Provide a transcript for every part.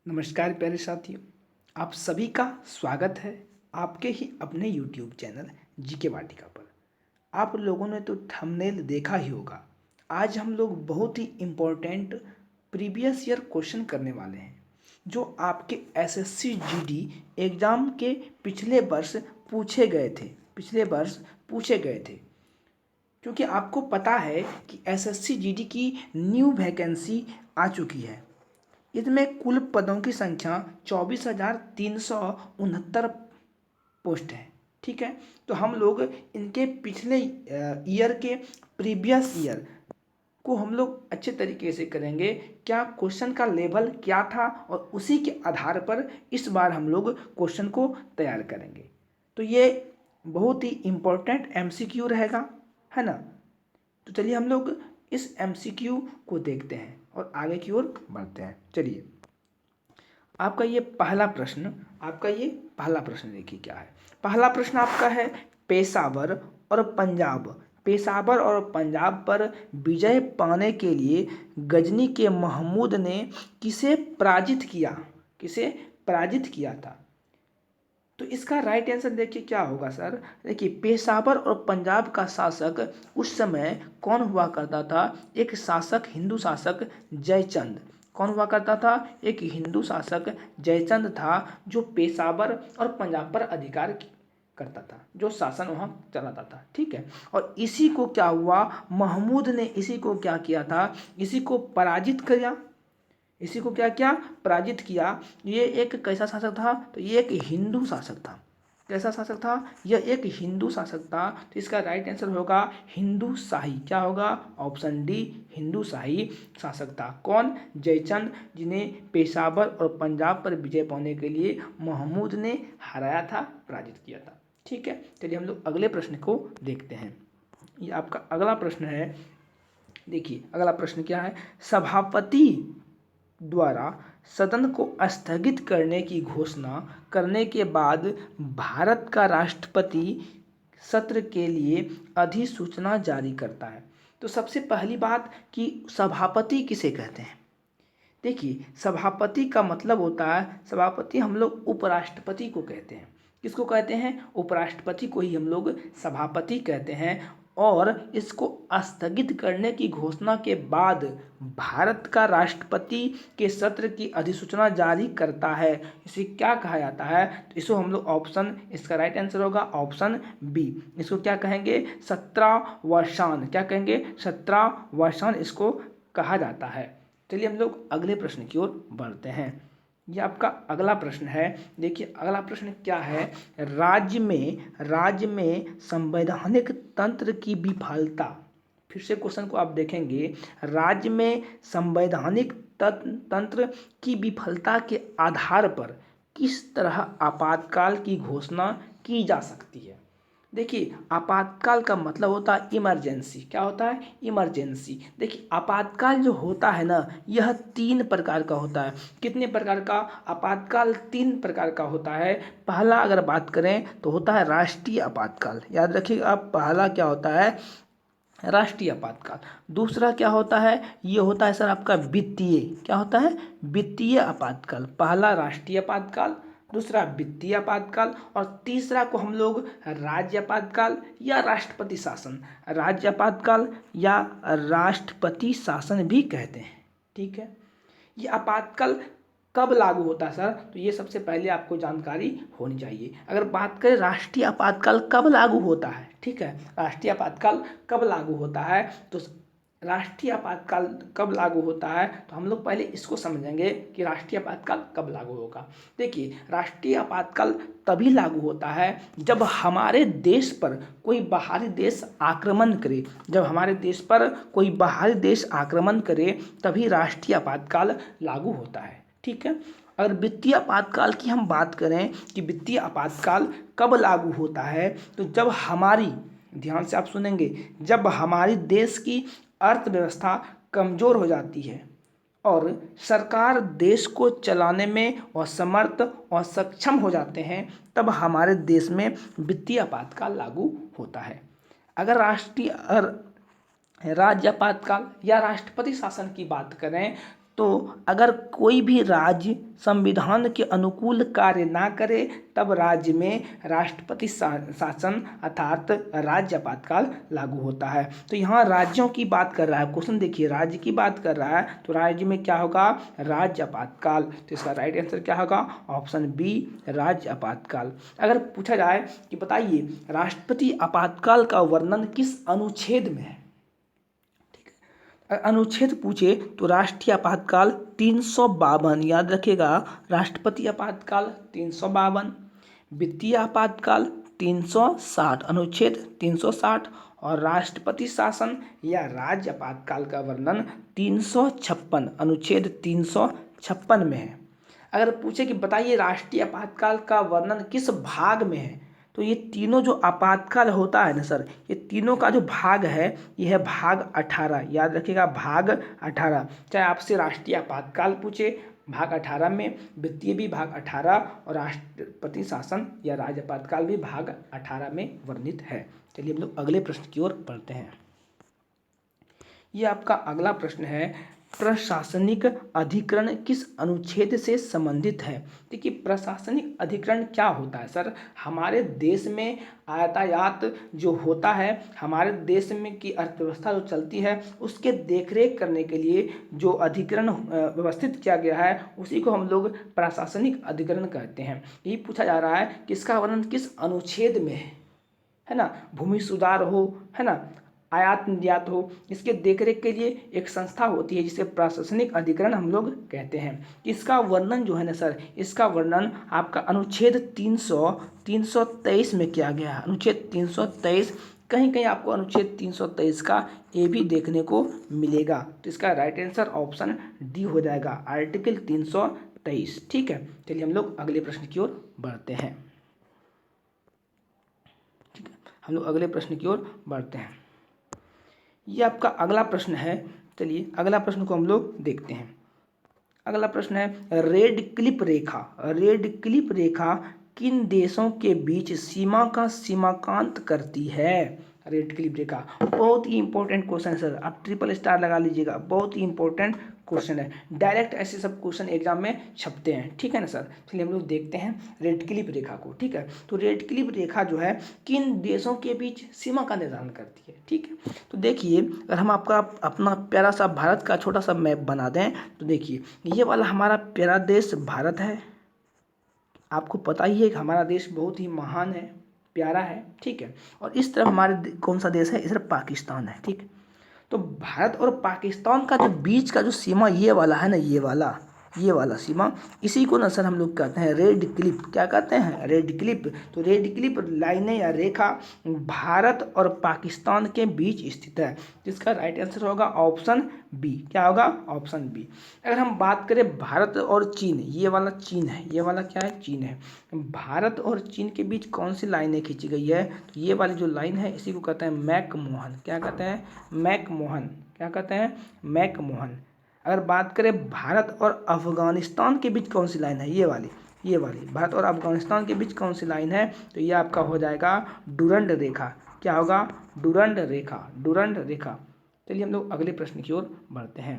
नमस्कार प्यारे साथियों, आप सभी का स्वागत है आपके ही अपने YouTube चैनल जीके वाटिका पर। आप लोगों ने तो थंबनेल देखा ही होगा। आज हम लोग बहुत ही इम्पोर्टेंट प्रीवियस ईयर क्वेश्चन करने वाले हैं जो आपके एसएससी जीडी एग्ज़ाम के पिछले वर्ष पूछे गए थे। क्योंकि आपको पता है कि एसएससी जीडी की न्यू वैकेंसी आ चुकी है। इसमें कुल पदों की संख्या 24,369 पोस्ट है। ठीक है, तो हम लोग इनके पिछले ईयर के प्रीवियस ईयर को हम लोग अच्छे तरीके से करेंगे। क्या क्वेश्चन का लेवल क्या था और उसी के आधार पर इस बार हम लोग क्वेश्चन को तैयार करेंगे। तो ये बहुत ही इम्पोर्टेंट एमसीक्यू रहेगा, है ना। तो चलिए हम लोग इस एमसीक्यू को देखते हैं और आगे की ओर बढ़ते हैं। चलिए आपका ये पहला प्रश्न देखिए क्या है। पहला प्रश्न आपका है पेशावर और पंजाब पर विजय पाने के लिए गजनी के महमूद ने किसे पराजित किया था। तो इसका राइट आंसर देखिए क्या होगा सर। देखिए पेशावर और पंजाब का शासक उस समय कौन हुआ करता था। एक शासक हिंदू शासक जयचंद। कौन हुआ करता था। एक हिंदू शासक जयचंद था जो पेशावर और पंजाब पर अधिकार करता था, जो शासन वहाँ चलाता था। ठीक है, और इसी को क्या हुआ, महमूद ने इसी को क्या किया था, इसी को पराजित किया। ये एक कैसा शासक था, तो ये एक हिंदू शासक था। कैसा शासक था, यह एक हिंदू शासक था। तो इसका राइट आंसर होगा हिंदू शाही। क्या होगा, ऑप्शन डी, हिंदू शाही शासक था। कौन, जयचंद, जिन्हें पेशावर और पंजाब पर विजय पाने के लिए महमूद ने हराया था, पराजित किया था। ठीक है, चलिए हम लोग अगले प्रश्न को देखते हैं। ये आपका अगला प्रश्न है। देखिए अगला प्रश्न क्या है। सभापति द्वारा सदन को स्थगित करने की घोषणा करने के बाद भारत का राष्ट्रपति सत्र के लिए अधिसूचना जारी करता है। तो सबसे पहली बात कि सभापति किसे कहते हैं। देखिए सभापति का मतलब होता है, सभापति हम लोग उपराष्ट्रपति को कहते हैं। किसको कहते हैं, उपराष्ट्रपति को ही हम लोग सभापति कहते हैं। और इसको स्थगित करने की घोषणा के बाद भारत का राष्ट्रपति के सत्र की अधिसूचना जारी करता है, इसे क्या कहा जाता है। तो इसको हम लोग ऑप्शन, इसका राइट आंसर होगा ऑप्शन बी। इसको क्या कहेंगे, सत्रावसान। क्या कहेंगे, सत्रावसान इसको कहा जाता है। चलिए हम लोग अगले प्रश्न की ओर बढ़ते हैं। ये आपका अगला प्रश्न है। देखिए अगला प्रश्न क्या है। राज्य में संवैधानिक तंत्र की विफलता। फिर से क्वेश्चन को आप देखेंगे। राज्य में संवैधानिक तंत्र की विफलता के आधार पर किस तरह आपातकाल की घोषणा की जा सकती है। देखिए आपातकाल का मतलब होता है इमरजेंसी। क्या होता है, इमरजेंसी। देखिए आपातकाल जो होता है ना, यह 3 प्रकार का होता है। कितने प्रकार का, आपातकाल 3 प्रकार का होता है। पहला अगर बात करें तो होता है राष्ट्रीय आपातकाल। याद रखिएगा आप, पहला क्या होता है, राष्ट्रीय आपातकाल। दूसरा क्या होता है, ये होता है सर आपका वित्तीय। क्या होता है, वित्तीय आपातकाल। पहला राष्ट्रीय आपातकाल, दूसरा वित्तीय आपातकाल, और तीसरा को हम लोग राज्य आपातकाल या राष्ट्रपति शासन, राज्य आपातकाल या राष्ट्रपति शासन भी कहते हैं। ठीक है, ये आपातकाल कब लागू होता है सर, तो ये सबसे पहले आपको जानकारी होनी चाहिए। अगर बात करें राष्ट्रीय आपातकाल कब लागू होता है, ठीक है, राष्ट्रीय आपातकाल कब लागू होता है, तो राष्ट्रीय आपातकाल कब लागू होता है, तो हम लोग पहले इसको समझेंगे कि राष्ट्रीय आपातकाल कब लागू होगा। देखिए राष्ट्रीय आपातकाल तभी लागू होता है जब हमारे देश पर कोई बाहरी देश आक्रमण करे। जब हमारे देश पर कोई बाहरी देश आक्रमण करे तभी राष्ट्रीय आपातकाल लागू होता है। ठीक है, अगर वित्तीय आपातकाल की हम बात करें कि वित्तीय आपातकाल कब लागू होता है, तो जब हमारी, ध्यान से आप सुनेंगे, जब हमारी देश की अर्थव्यवस्था कमज़ोर हो जाती है और सरकार देश को चलाने में असमर्थ और सक्षम हो जाते हैं, तब हमारे देश में वित्तीय आपातकाल लागू होता है। अगर राज्य आपातकाल या राष्ट्रपति शासन की बात करें तो अगर कोई भी राज्य संविधान के अनुकूल कार्य ना करे तब राज्य में राष्ट्रपति शासन अर्थात राज्य आपातकाल लागू होता है। तो यहाँ राज्यों की बात कर रहा है क्वेश्चन, देखिए राज्य की बात कर रहा है तो राज्य में क्या होगा, राज्य आपातकाल। तो इसका राइट आंसर क्या होगा, ऑप्शन बी राज्य आपातकाल। अगर पूछा जाए कि बताइए राष्ट्रपति आपातकाल का वर्णन किस अनुच्छेद में है, अनुच्छेद पूछे तो राष्ट्रीय आपातकाल 352, याद रखिएगा राष्ट्रपति आपातकाल 352, वित्तीय आपातकाल 360, अनुच्छेद 360, और राष्ट्रपति शासन या राज्य आपातकाल का वर्णन 356, अनुच्छेद 356 में है। अगर पूछे कि बताइए राष्ट्रीय आपातकाल का वर्णन किस भाग में है, तो ये तीनों जो आपातकाल होता है ना सर, ये तीनों का जो भाग है ये है भाग 18, याद रखिएगा भाग 18। चाहे आपसे राष्ट्रीय आपातकाल पूछे भाग 18 में, वित्तीय भी भाग 18 और राष्ट्रपति शासन या राज्य आपातकाल भी भाग 18 में वर्णित है। चलिए हम लोग अगले प्रश्न की ओर बढ़ते हैं। ये आपका अगला प्रश्न है, प्रशासनिक अधिकरण किस अनुच्छेद से संबंधित है। देखिए प्रशासनिक अधिकरण क्या होता है सर, हमारे देश में यातायात जो होता है, हमारे देश में की अर्थव्यवस्था जो चलती है उसके देखरेख करने के लिए जो अधिकरण व्यवस्थित किया गया है उसी को हम लोग प्रशासनिक अधिकरण कहते हैं। यही पूछा जा रहा है कि इसका वर्णन किस अनुच्छेद में है ना, भूमि सुधार हो, है ना, आयात निर्यात हो, इसके देखरेख के लिए एक संस्था होती है जिसे प्रशासनिक अधिकरण हम लोग कहते हैं। इसका वर्णन जो है ना सर, इसका वर्णन आपका अनुच्छेद 323 में किया गया है, अनुच्छेद 323। कहीं कहीं आपको अनुच्छेद 323 का ए भी देखने को मिलेगा, तो इसका राइट आंसर ऑप्शन डी हो जाएगा, आर्टिकल 323। ठीक है, चलिए हम लोग अगले प्रश्न की ओर बढ़ते हैं। ठीक है, हम लोग अगले प्रश्न की ओर बढ़ते हैं। ये आपका अगला प्रश्न है, चलिए अगला प्रश्न को हम लोग देखते हैं। अगला प्रश्न है, रेड क्लिप रेखा, रेड क्लिप रेखा किन देशों के बीच सीमा का सीमांकन करती है। रेड क्लिप रेखा बहुत ही इंपॉर्टेंट क्वेश्चन है सर, आप ट्रिपल स्टार लगा लीजिएगा, बहुत ही इंपॉर्टेंट क्वेश्चन है, डायरेक्ट ऐसे सब क्वेश्चन एग्जाम में छपते हैं। ठीक है ना सर, चलिए हम लोग देखते हैं रेड क्लिप रेखा को। ठीक है, तो रेड क्लिप रेखा जो है किन देशों के बीच सीमा का निर्धारण करती है। ठीक है, तो देखिए अगर हम आपका अपना प्यारा सा भारत का छोटा सा मैप बना दें तो देखिए ये वाला हमारा प्यारा देश भारत है, आपको पता ही है कि हमारा देश बहुत ही महान है, प्यारा है। ठीक है, और इस तरफ हमारे कौन सा देश है, इस तरफ पाकिस्तान है। ठीक, तो भारत और पाकिस्तान का जो बीच का जो सीमा ये वाला है ना, ये वाला सीमा, इसी को ना सर हम लोग कहते हैं रेड क्लिप। क्या कहते हैं, रेड क्लिप। तो रेड क्लिप लाइनें या रेखा भारत और पाकिस्तान के बीच स्थित है, जिसका राइट आंसर होगा ऑप्शन बी। क्या होगा, ऑप्शन बी। अगर हम बात करें भारत और चीन, ये वाला चीन है, ये वाला क्या है, चीन है। भारत और चीन के बीच कौन सी लाइनें खींची गई है, तो ये वाली जो लाइन है इसी को कहते हैं मैकमोहन। क्या कहते हैं, मैकमोहन। क्या कहते हैं, मैकमोहन। अगर बात करें भारत और अफगानिस्तान के बीच कौन सी लाइन है, ये वाली भारत और अफगानिस्तान के बीच कौन सी लाइन है, तो ये आपका हो जाएगा डुरंड रेखा। क्या होगा, डुरंड रेखा, डुरंड रेखा। चलिए हम लोग अगले प्रश्न की ओर बढ़ते हैं।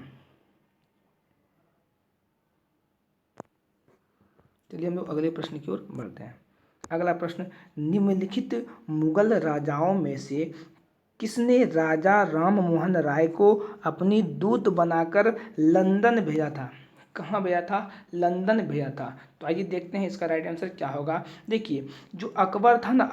चलिए हम लोग अगले प्रश्न की ओर बढ़ते हैं। अगला प्रश्न, निम्नलिखित मुगल राजाओं में से किसने राजा राम मोहन राय को अपनी दूत बनाकर लंदन भेजा था। कहाँ भेजा था, लंदन भेजा था। तो आइए देखते हैं इसका राइट आंसर क्या होगा। देखिए जो अकबर था ना,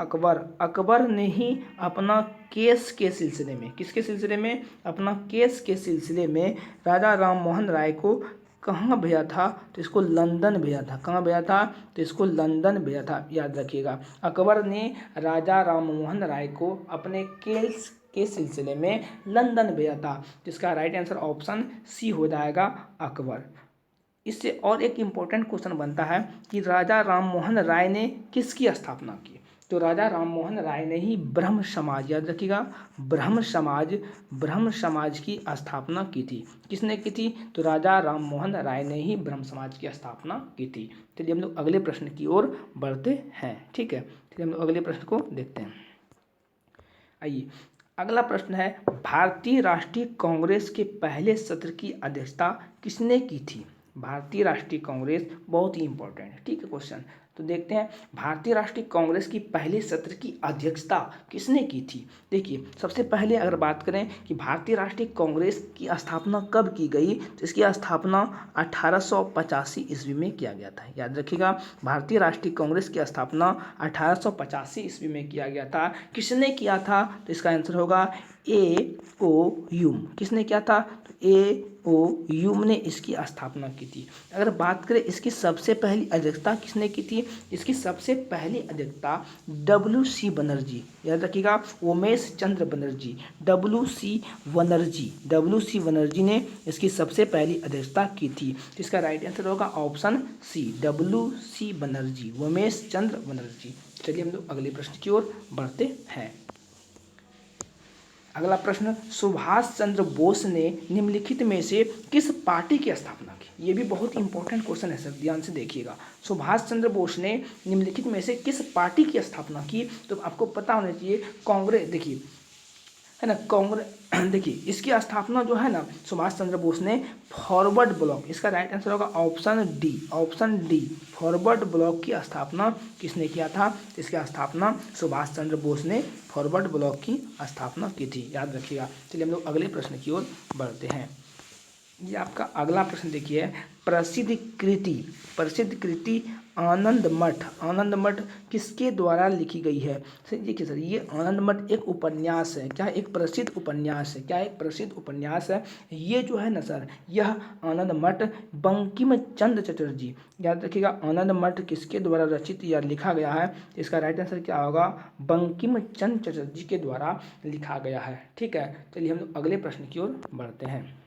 अकबर ने ही अपना केस के सिलसिले में, किसके सिलसिले में, अपना केस के सिलसिले में राजा राम मोहन राय को कहाँ भेजा था, तो इसको लंदन भेजा था। कहाँ भेजा था, तो इसको लंदन भेजा था, याद रखिएगा। अकबर ने राजा राम मोहन राय को अपने केस के सिलसिले में लंदन भेजा था, जिसका राइट आंसर ऑप्शन सी हो जाएगा, अकबर। इससे और एक इम्पोर्टेंट क्वेश्चन बनता है कि राजा राम मोहन राय ने किसकी स्थापना की, तो राजा राम मोहन राय ने ही ब्रह्म समाज, याद रखिएगा, ब्रह्म समाज की स्थापना की थी। किसने की थी, तो राजा राम मोहन राय ने ही ब्रह्म समाज की स्थापना की थी। चलिए हम लोग अगले प्रश्न की ओर बढ़ते हैं। ठीक है, चलिए हम लोग अगले प्रश्न को देखते हैं। आइए अगला प्रश्न है, भारतीय राष्ट्रीय कांग्रेस के पहले सत्र की अध्यक्षता किसने की थी? भारतीय राष्ट्रीय कांग्रेस बहुत ही इंपॉर्टेंट है, ठीक है क्वेश्चन। तो देखते हैं भारतीय राष्ट्रीय कांग्रेस की पहले सत्र की अध्यक्षता किसने की थी। देखिए सबसे पहले अगर बात करें कि भारतीय राष्ट्रीय कांग्रेस की स्थापना कब की गई, तो इसकी स्थापना 1885 ईस्वी में किया गया था। याद रखिएगा, भारतीय राष्ट्रीय कांग्रेस की स्थापना 1885 ईस्वी में किया गया था। किसने किया था? तो इसका आंसर होगा ए ओ ह्यूम। किसने किया था? तो ए ओ ह्यूम ने इसकी स्थापना की थी। अगर बात करें इसकी सबसे पहली अध्यक्षता किसने की थी, इसकी सबसे पहली अध्यक्षता WC बनर्जी, याद रखिएगा, उमेश चंद्र बनर्जी, WC बनर्जी ने इसकी सबसे पहली अध्यक्षता की थी। तो इसका राइट आंसर होगा option C, WC Banerjee, Umesh Chandra Banerjee. चलिए हम लोग अगले प्रश्न की ओर बढ़ते हैं। अगला प्रश्न, सुभाष चंद्र बोस ने निम्नलिखित में से किस पार्टी की स्थापना की? ये भी बहुत इंपॉर्टेंट क्वेश्चन है सर, ध्यान से देखिएगा। सुभाष चंद्र बोस ने निम्नलिखित में से किस पार्टी की स्थापना की? तो आपको पता होना चाहिए कांग्रेस, देखिए है ना, कांग्रेस देखिए इसकी स्थापना जो है ना सुभाष चंद्र बोस ने फॉरवर्ड ब्लॉक, इसका राइट आंसर होगा ऑप्शन डी, फॉरवर्ड ब्लॉक की स्थापना किसने किया था? इसकी स्थापना सुभाष चंद्र बोस ने फॉरवर्ड ब्लॉक की स्थापना की थी, याद रखिएगा। चलिए हम लोग अगले प्रश्न की ओर बढ़ते हैं। ये आपका अगला प्रश्न देखिए, प्रसिद्ध कृति आनंद मठ किसके द्वारा लिखी गई है? देखिए सर, ये आनंद मठ एक उपन्यास है। क्या? एक प्रसिद्ध उपन्यास है। क्या? एक प्रसिद्ध उपन्यास है। ये जो है ना सर, यह आनंद मठ बंकिम चंद्र चटर्जी, याद रखिएगा, आनंद मठ किसके द्वारा रचित या लिखा गया है? इसका राइट आंसर क्या होगा? बंकिम चंद्र चटर्जी के द्वारा लिखा गया है, ठीक है। चलिए हम लोग अगले प्रश्न की ओर बढ़ते हैं।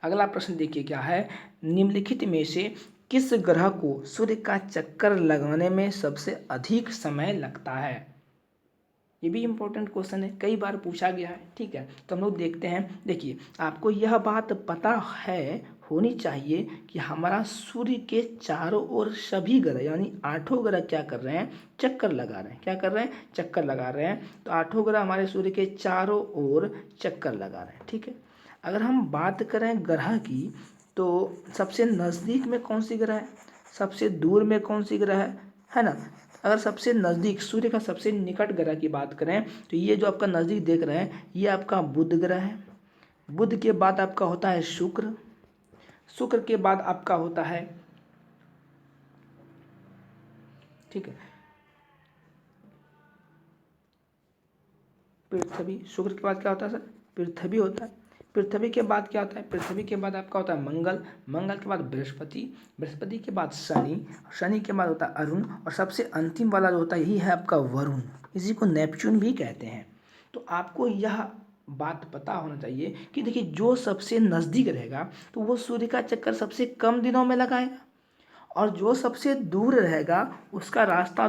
अगला प्रश्न देखिए क्या है, निम्नलिखित में से किस ग्रह को सूर्य का चक्कर लगाने में सबसे अधिक समय लगता है? ये भी इंपॉर्टेंट क्वेश्चन है, कई बार पूछा गया है, ठीक है। तो हम लोग देखते हैं। देखिए आपको यह बात पता होनी चाहिए कि हमारा सूर्य के चारों ओर सभी ग्रह यानी 8 ग्रह क्या कर रहे हैं? चक्कर लगा रहे हैं। क्या कर रहे हैं? चक्कर लगा रहे हैं। तो 8 ग्रह हमारे सूर्य के चारों ओर चक्कर लगा रहे हैं, ठीक है। अगर हम बात करें ग्रह की, तो सबसे नज़दीक में कौन सी ग्रह है, सबसे दूर में कौन सी ग्रह है ना? अगर सबसे नज़दीक सूर्य का सबसे निकट ग्रह की बात करें, तो ये जो आपका नज़दीक देख रहे हैं, ये आपका बुध ग्रह है। बुध के बाद आपका होता है शुक्र, शुक्र के बाद आपका होता है, ठीक है, पृथ्वी। शुक्र के बाद क्या होता है सर? पृथ्वी होता है। पृथ्वी के बाद क्या होता है? पृथ्वी के बाद आपका होता है मंगल, मंगल के बाद बृहस्पति, बृहस्पति के बाद शनि, शनि के बाद होता है अरुण, और सबसे अंतिम वाला जो होता है यही है आपका वरुण, इसी को नेपच्यून भी कहते हैं। तो आपको यह बात पता होना चाहिए कि देखिए जो सबसे नज़दीक रहेगा तो वो सूर्य का चक्कर सबसे कम दिनों में लगाएगा, और जो सबसे दूर रहेगा उसका रास्ता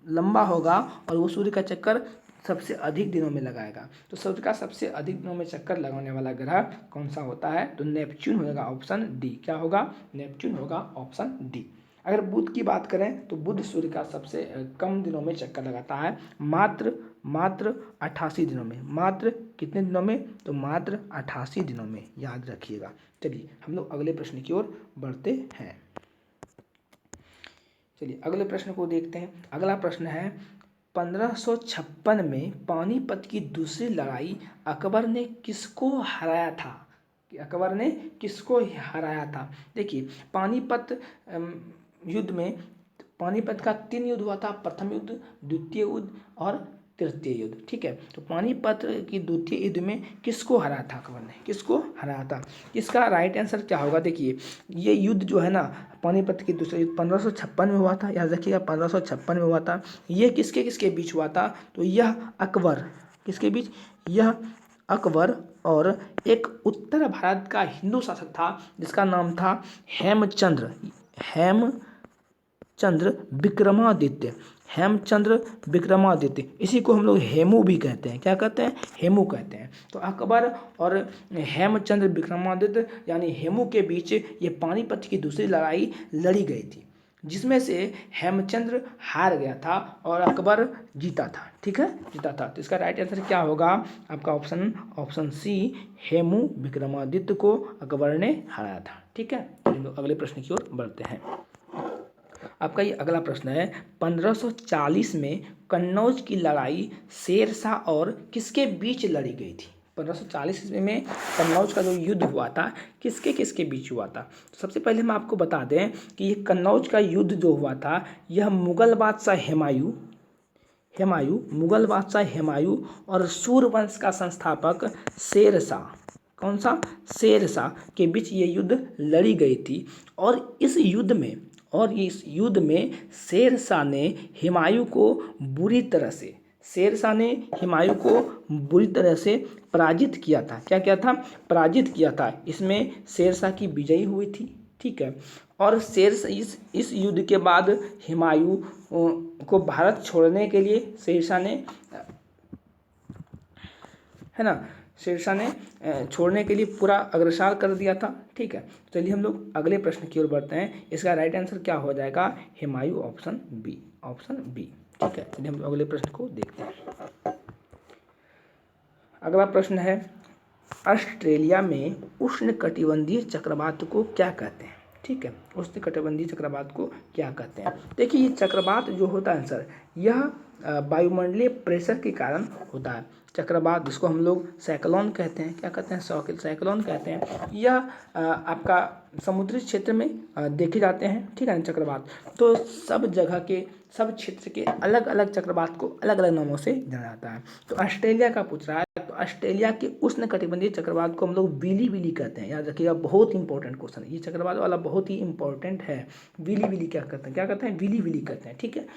लंबा होगा और वो सूर्य का चक्कर सबसे अधिक दिनों में लगाएगा। तो सूर्य का सबसे अधिक दिनों में चक्कर लगाने वाला ग्रह कौन सा होता है? तो नेपच्यून होगा, ऑप्शन डी। क्या होगा? नेपच्यून होगा, ऑप्शन डी। अगर बुध की बात करें तो बुध सूर्य का सबसे कम दिनों में चक्कर लगाता है, मात्र 88 दिनों में। मात्र कितने दिनों में? तो मात्र 88 दिनों में, याद रखिएगा। चलिए हम लोग अगले प्रश्न की ओर बढ़ते हैं। चलिए अगले प्रश्न को देखते हैं। अगला प्रश्न है, 1556 में पानीपत की दूसरी लड़ाई अकबर ने किसको हराया था? अकबर ने किसको हराया था? देखिए पानीपत युद्ध में, पानीपत का 3 युद्ध हुआ था, प्रथम युद्ध, द्वितीय युद्ध और तृतीय युद्ध, ठीक है। तो पानीपत की द्वितीय युद्ध में किसको हराया था अकबर ने? किसको हराया था? इसका राइट आंसर क्या होगा? देखिए ये युद्ध जो है ना, पानीपत की दूसरा युद्ध 1556 में हुआ था, याद रखिएगा 1556 में हुआ था। ये किसके किसके बीच हुआ था? तो यह अकबर, किसके बीच? यह अकबर और एक उत्तर भारत का हिंदू शासक था जिसका नाम था हेमचंद्र विक्रमादित्य। हेमचंद्र विक्रमादित्य, इसी को हम लोग हेमू भी कहते हैं। क्या कहते हैं? हेमू कहते हैं। तो अकबर और हेमचंद्र विक्रमादित्य यानी हेमू के बीच ये पानीपत की दूसरी लड़ाई लड़ी गई थी। जिसमें से हेमचंद्र हार गया था और अकबर जीता था। ठीक है, जीता था। तो इसका राइट आंसर क्या होगा आपका ऑप्शन सी, हेमू विक्रमादित्य को अकबर ने हराया था। ठीक है, चलिए लोग अगले प्रश्न की ओर बढ़ते हैं। आपका ये अगला प्रश्न है, 1540 में कन्नौज की लड़ाई शेरशाह और किसके बीच लड़ी गई थी? 1540 ईस्वी में कन्नौज का जो युद्ध हुआ था किसके किसके बीच हुआ था? तो सबसे पहले हम आपको बता दें कि ये कन्नौज का युद्ध जो हुआ था यह मुगल बादशाह मुगल बादशाह हुमायूं और सूर्यवंश का संस्थापक शेरशाह, कौन सा? शेरशाह के बीच ये युद्ध लड़ी गई थी। और इस युद्ध में शेरशाह ने हुमायूं को बुरी तरह से पराजित किया था। क्या किया था? पराजित किया था। इसमें शेरशाह की विजयी हुई थी। ठीक है, और इस युद्ध के बाद हुमायूं को भारत छोड़ने के लिए शेरशाह ने छोड़ने के लिए पूरा अग्रसर कर दिया था। ठीक है, चलिए हम लोग अगले प्रश्न की ओर बढ़ते हैं। इसका राइट आंसर क्या हो जाएगा? Humayun, option B. ठीक है, चलिए हम लोग अगले प्रश्न को देखते हैं। अगला प्रश्न है, ऑस्ट्रेलिया में उष्णकटिबंधीय चक्रवात को क्या कहते हैं? ठीक है, उष्णकटिबंधीय चक्रवात को क्या कहते हैं? देखिए, ये चक्रवात जो होता है सर, यह वायुमंडलीय प्रेशर के कारण होता है। चक्रवात जिसको हम लोग साइक्लोन कहते हैं, क्या कहते हैं? साइक्लोन कहते हैं। यह आपका समुद्री क्षेत्र में देखे जाते हैं। ठीक है, चक्रवात तो सब क्षेत्र के अलग अलग चक्रवात को अलग अलग नामों से जाना जाता है। तो ऑस्ट्रेलिया का पूछ रहा है, तो ऑस्ट्रेलिया के उष्णकटिबंधीय चक्रवात को हम लोग विली विली कहते हैं। याद रखिएगा, बहुत इंपॉर्टेंट क्वेश्चन है ये, चक्रवात वाला बहुत ही इंपॉर्टेंट है। विली विली क्या कहते हैं? विली विली कहते हैं। ठीक है,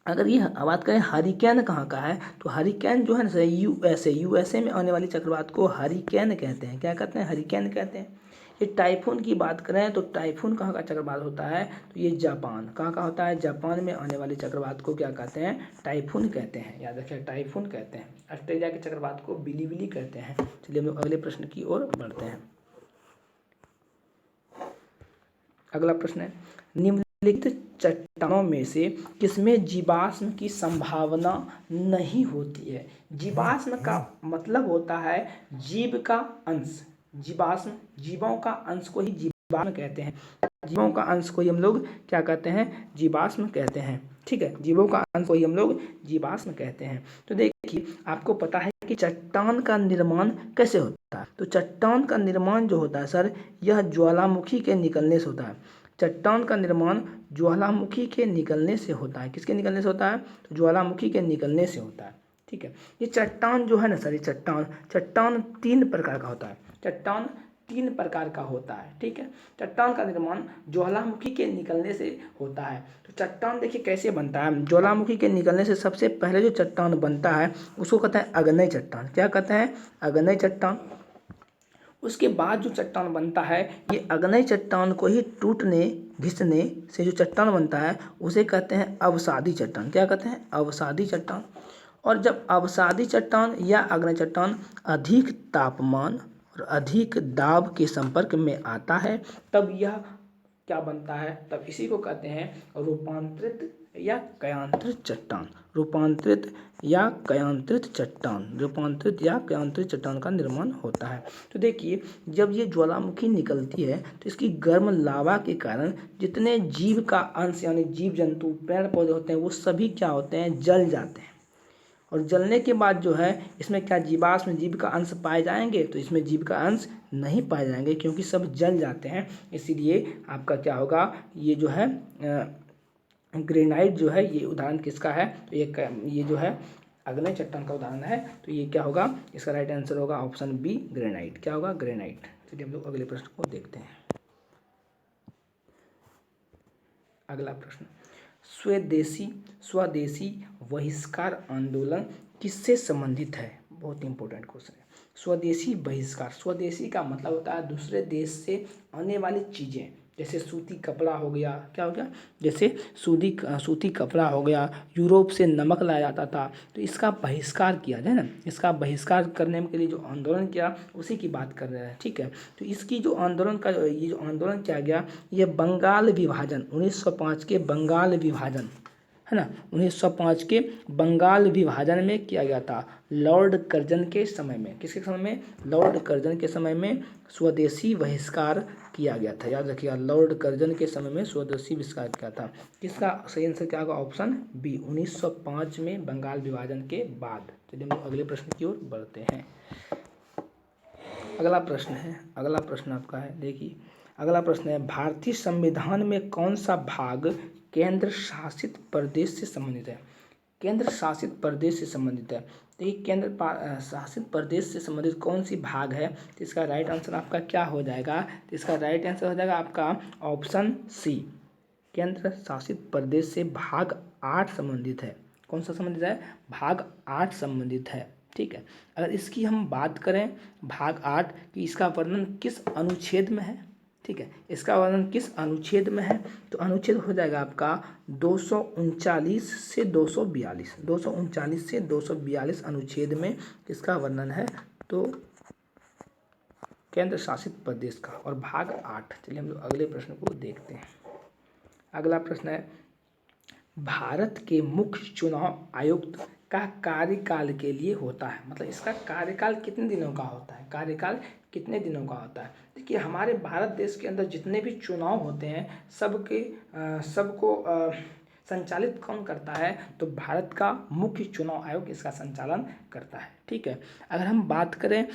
अगर ये बात करें हरिकेन कहाँ का है, तो हरिकेन जो है ना यूएसए में आने वाली चक्रवात को हरिकेन कहते हैं। क्या कहते हैं? हरिकेन कहते हैं। ये टाइफून की बात करें तो टाइफून कहाँ का चक्रवात होता है? तो ये जापान, कहाँ का होता है? जापान में आने वाले चक्रवात को क्या कहते हैं? टाइफून कहते हैं। याद रखिए, टाइफून कहते हैं। ऑस्ट्रेलिया के चक्रवात को बिली बिली कहते हैं। चलिए हम लोग अगले प्रश्न की ओर बढ़ते हैं। अगला प्रश्न है, निम्नलिखित चट्टानों में से किसमें जीवाश्म की संभावना नहीं होती है? जीवाश्म का मतलब होता है जीव का अंश। जीवों का अंश को ही जीवाश्म कहते हैं। जीवों का अंश को ही हम लोग क्या कहते हैं? जीवाश्म कहते हैं। ठीक है, जीवों का अंश को ही हम लोग जीवाश्म कहते हैं। तो देखिए, आपको पता है कि चट्टान का निर्माण कैसे होता है? तो चट्टान का निर्माण जो होता है सर, यह ज्वालामुखी के निकलने से होता है। चट्टान का निर्माण ज्वालामुखी के निकलने से होता है। किसके निकलने से होता है? तो ज्वालामुखी के निकलने से होता है। ठीक है, ये चट्टान जो है ना सर, ये चट्टान 3 प्रकार का होता है। चट्टान 3 प्रकार का होता है। ठीक है, चट्टान का निर्माण ज्वालामुखी के निकलने से होता है। तो चट्टान देखिए कैसे बनता है। ज्वालामुखी के निकलने से सबसे पहले जो चट्टान बनता है उसको कहते हैं अग्नेय चट्टान। क्या कहते हैं? अग्नेय चट्टान। उसके बाद जो चट्टान बनता है, ये अग्नेय चट्टान को ही टूटने घिसने से जो चट्टान बनता है उसे कहते हैं अवसादी चट्टान। क्या कहते हैं? अवसादी चट्टान। और जब अवसादी चट्टान या अग्नेय चट्टान अधिक तापमान और अधिक दाब के संपर्क में आता है, तब यह क्या बनता है? तब इसी को कहते हैं रूपांतरित या कयांत्रित चट्टान। रूपांतरित या कयांत्रित चट्टान का निर्माण होता है। तो देखिए, जब ये ज्वालामुखी निकलती है तो इसकी गर्म लावा के कारण जितने जीव का अंश यानी जीव जंतु पेड़ पौधे होते हैं वो सभी क्या होते हैं? जल जाते हैं। और जलने के बाद जो है इसमें क्या जीवाश्म जीव का अंश पाए जाएंगे? तो इसमें जीव का अंश नहीं पाए जाएंगे क्योंकि सब जल जाते हैं। इसीलिए आपका क्या होगा? ये जो है ग्रेनाइट जो है, ये उदाहरण किसका है? तो ये जो है अग्नेय चट्टान का उदाहरण है। तो ये क्या होगा? इसका राइट आंसर होगा ऑप्शन बी, ग्रेनाइट। क्या होगा? ग्रेनाइट। चलिए हम लोग अगले प्रश्न को देखते हैं। अगला प्रश्न, स्वदेशी बहिष्कार आंदोलन किससे संबंधित है? बहुत इंपॉर्टेंट क्वेश्चन है। स्वदेशी बहिष्कार, स्वदेशी का मतलब होता है दूसरे देश से आने वाली चीज़ें, जैसे सूती कपड़ा हो गया, क्या हो गया, जैसे सूती कपड़ा हो गया, यूरोप से नमक लाया जाता था, तो इसका बहिष्कार किया जाए ना, इसका बहिष्कार करने के लिए जो आंदोलन किया उसी की बात कर रहे हैं, ठीक है। तो इसकी जो आंदोलन का ये जो आंदोलन किया गया, ये बंगाल विभाजन 1905 के बंगाल विभाजन, है ना, 1905 के बंगाल विभाजन में किया गया था, लॉर्ड कर्जन के समय में। किसके समय में? लॉर्ड कर्जन के समय में स्वदेशी बहिष्कार किया गया था। याद रखिएगा, लॉर्ड कर्जन के समय में स्वदेशी बहिष्कार किया था। किसका सही आंसर क्या होगा? ऑप्शन बी, 1905 में बंगाल विभाजन के बाद। चलिए हम अगले प्रश्न की ओर बढ़ते हैं। अगला प्रश्न आपका है, देखिए अगला प्रश्न है, भारतीय संविधान में कौन सा भाग केंद्र शासित प्रदेश से संबंधित है? केंद्र शासित प्रदेश से संबंधित है, तो ये केंद्र शासित प्रदेश से संबंधित कौन सी भाग है? तो इसका राइट आंसर आपका क्या हो जाएगा? तो इसका राइट आंसर हो जाएगा आपका ऑप्शन सी, केंद्र शासित प्रदेश से भाग 8 संबंधित है। कौन सा संबंधित है? भाग 8 संबंधित है, ठीक है। अगर इसकी हम बात करें भाग 8 कि इसका वर्णन किस अनुच्छेद में है, ठीक है, इसका वर्णन किस अनुच्छेद में है, तो अनुच्छेद हो जाएगा आपका 239 से 242, 239 से 242 अनुच्छेद में किसका वर्णन है? तो केंद्र शासित प्रदेश का, और भाग 8। चलिए हम लोग अगले प्रश्न को देखते हैं। अगला प्रश्न है, भारत के मुख्य चुनाव आयुक्त का कार्यकाल के लिए होता है, मतलब इसका कार्यकाल कितने दिनों का होता है? कार्यकाल कितने दिनों का होता है? देखिए हमारे भारत देश के अंदर जितने भी चुनाव होते हैं सबको संचालित कौन करता है? तो भारत का मुख्य चुनाव आयोग इसका संचालन करता है, ठीक है। अगर हम बात करें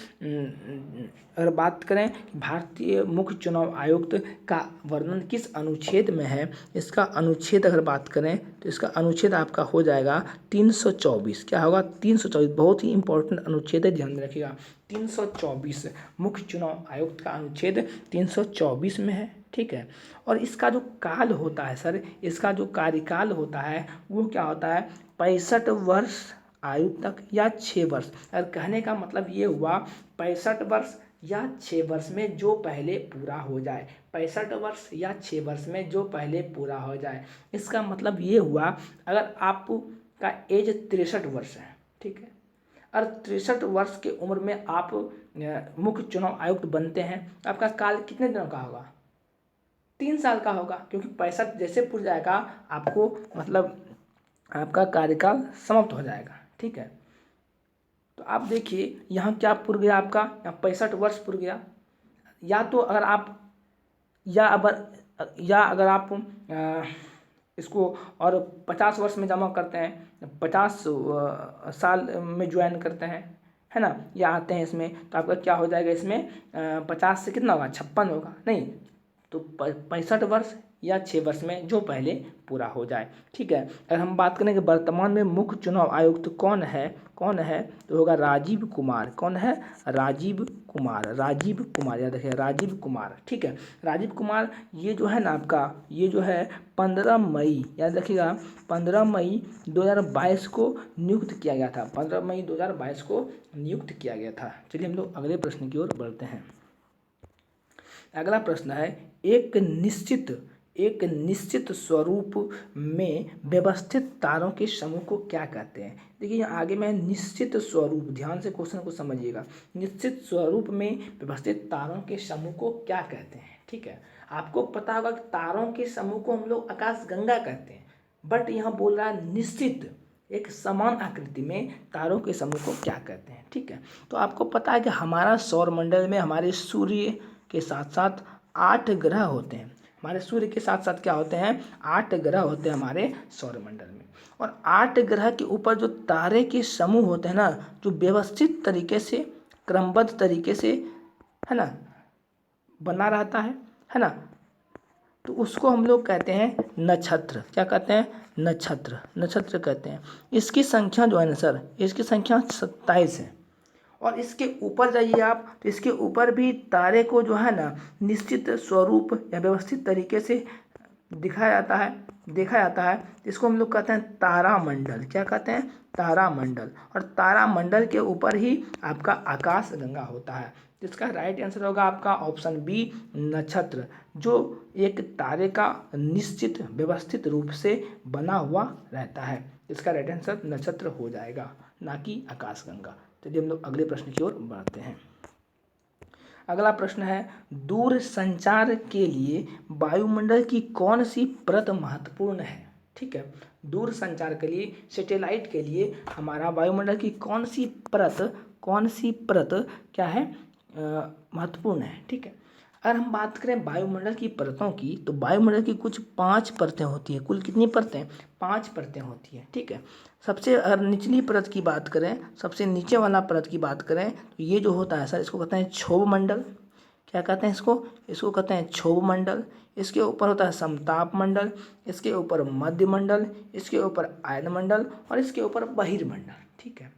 भारतीय मुख्य चुनाव आयुक्त का वर्णन किस अनुच्छेद में है, इसका अनुच्छेद अगर बात करें तो इसका अनुच्छेद आपका हो जाएगा 324। क्या होगा? 324, बहुत ही इंपॉर्टेंट अनुच्छेद है, ध्यान में रखिएगा। 324 मुख्य चुनाव आयुक्त का अनुच्छेद 324 में है, ठीक है। और इसका जो काल होता है सर, इसका जो कार्यकाल होता है वो क्या होता है? 65 वर्ष आयु तक या 6 वर्ष। अगर कहने का मतलब ये हुआ 65 वर्ष या 6 वर्ष में जो पहले पूरा हो जाए, 65 वर्ष या 6 वर्ष में जो पहले पूरा हो जाए। इसका मतलब ये हुआ अगर आपका एज 63 वर्ष है, ठीक है, और 63 वर्ष की उम्र में आप मुख्य चुनाव आयुक्त बनते हैं, आपका काल कितने दिनों का होगा? 3 साल का होगा, क्योंकि 65 जैसे पूरा जाएगा आपको मतलब आपका कार्यकाल समाप्त हो जाएगा, ठीक है। तो आप देखिए यहाँ क्या पूरा गया आपका? यहाँ 65 वर्ष पूरा गया। या तो अगर आप अगर आप इसको और 50 वर्ष में जमा करते हैं, 50 साल में ज्वाइन करते हैं, है ना, या आते हैं इसमें, तो आपका क्या हो जाएगा? इसमें 50 से कितना होगा? 56 होगा, नहीं तो 65 वर्ष या 6 वर्ष में जो पहले पूरा हो जाए, ठीक है। अगर हम बात करें कि वर्तमान में मुख्य चुनाव आयुक्त कौन है तो होगा राजीव कुमार। कौन है? राजीव कुमार, याद रखिए राजीव कुमार, ठीक है। राजीव कुमार ये जो है ना आपका, ये जो है 15 मई, याद रखिएगा 15 मई 2022 को नियुक्त किया गया था, 15 मई 2022 को नियुक्त किया गया था। चलिए हम लोग अगले प्रश्न की ओर बढ़ते हैं। अगला प्रश्न है, एक निश्चित स्वरूप में व्यवस्थित तारों के समूह को क्या कहते हैं? देखिए यहाँ आगे में निश्चित स्वरूप, ध्यान से क्वेश्चन को समझिएगा। निश्चित स्वरूप में व्यवस्थित तारों के समूह को क्या कहते हैं, ठीक है। आपको पता होगा कि तारों के समूह को हम लोग आकाशगंगा कहते हैं, बट यहाँ बोल रहा है निश्चित एक समान आकृति में तारों के समूह को क्या कहते हैं, ठीक है। तो आपको पता है कि हमारा सौरमंडल में हमारे सूर्य के साथ साथ 8 ग्रह होते हैं। हमारे सूर्य के साथ साथ क्या होते हैं? 8 ग्रह होते हैं हमारे सौरमंडल में। और 8 ग्रह के ऊपर जो तारे के समूह होते हैं ना, जो व्यवस्थित तरीके से, क्रमबद्ध तरीके से, है ना, बना रहता है ना, तो उसको हम लोग कहते हैं नक्षत्र। क्या कहते हैं? नक्षत्र कहते हैं। इसकी संख्या जो है ना सर, इसकी संख्या 27 है। और इसके ऊपर जाइए आप, तो इसके ऊपर भी तारे को जो है ना निश्चित स्वरूप या व्यवस्थित तरीके से देखा जाता है, इसको हम लोग कहते हैं तारामंडल। क्या कहते हैं? तारामंडल। और तारामंडल के ऊपर ही आपका आकाशगंगा होता है। तो इसका राइट आंसर होगा आपका ऑप्शन बी, नक्षत्र, जो एक तारे का निश्चित व्यवस्थित रूप से बना हुआ रहता है। इसका राइट आंसर नक्षत्र हो जाएगा, ना कि आकाशगंगा। चलिए हम लोग अगले प्रश्न की ओर बढ़ते हैं। अगला प्रश्न है, दूर संचार के लिए वायुमंडल की कौन सी परत महत्वपूर्ण है? ठीक है, दूर संचार के लिए, सैटेलाइट के लिए हमारा वायुमंडल की कौन सी परत क्या है, महत्वपूर्ण है। ठीक है, अगर हम बात करें वायुमंडल की परतों की, तो वायुमंडल की कुछ 5 परतें होती हैं। कुल कितनी परतें? 5 परतें होती हैं। ठीक है, सबसे अगर निचली परत की बात करें, सबसे नीचे वाला परत की बात करें, तो ये जो होता है सर, इसको कहते हैं क्षोभ मंडल। क्या कहते हैं इसको कहते हैं क्षोभ मंडल। इसके ऊपर होता है समताप मंडल, इसके ऊपर मध्य मंडल, इसके ऊपर आयन मंडल, और इसके ऊपर बहिर्मंडल। ठीक है,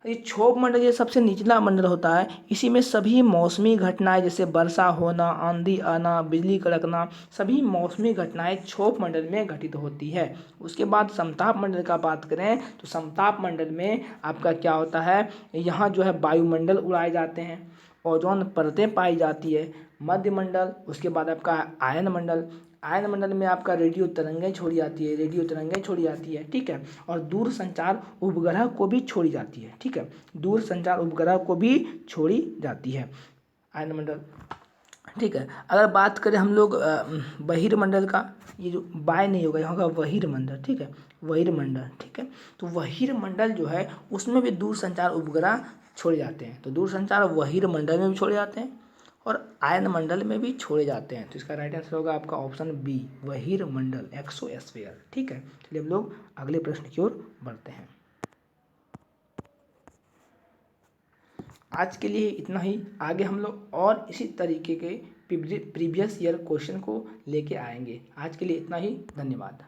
ये क्षोभ मंडल ये सबसे निचला मंडल होता है। इसी में सभी मौसमी घटनाएं, जैसे वर्षा होना, आंधी आना, बिजली कड़कना, सभी मौसमी घटनाएं क्षोभ मंडल में घटित होती है। उसके बाद समताप मंडल का बात करें, तो समताप मंडल में आपका क्या होता है, यहाँ जो है वायुमंडल उड़ाए जाते हैं, ओजोन परतें पाई जाती है। मध्य मंडल, उसके बाद आपका आयन मंडल, आयन मंडल में आपका रेडियो तरंगें छोड़ी जाती है। ठीक है, और दूर संचार उपग्रह को भी छोड़ी जाती है। ठीक है, दूर संचार उपग्रह को भी छोड़ी जाती है आयन मंडल। ठीक है, अगर बात करें हम लोग बहिर्मंडल का, ये जो बाय नहीं होगा, यहाँ होगा बहिर्मंडल। ठीक है, बहिर्मंडल। ठीक है, तो बहिर्मंडल जो है उसमें भी दूर संचार उपग्रह छोड़े जाते हैं। तो दूर संचार बहिर्मंडल में भी छोड़े जाते हैं और आयन मंडल में भी छोड़े जाते हैं। तो इसका राइट आंसर होगा आपका ऑप्शन बी, बहिर्मंडल, एक्सोस्फीयर। ठीक है, चलिए हम लोग अगले प्रश्न की ओर बढ़ते हैं। आज के लिए इतना ही। आगे हम लोग और इसी तरीके के प्रीवियस ईयर क्वेश्चन को लेके आएंगे। आज के लिए इतना ही, धन्यवाद।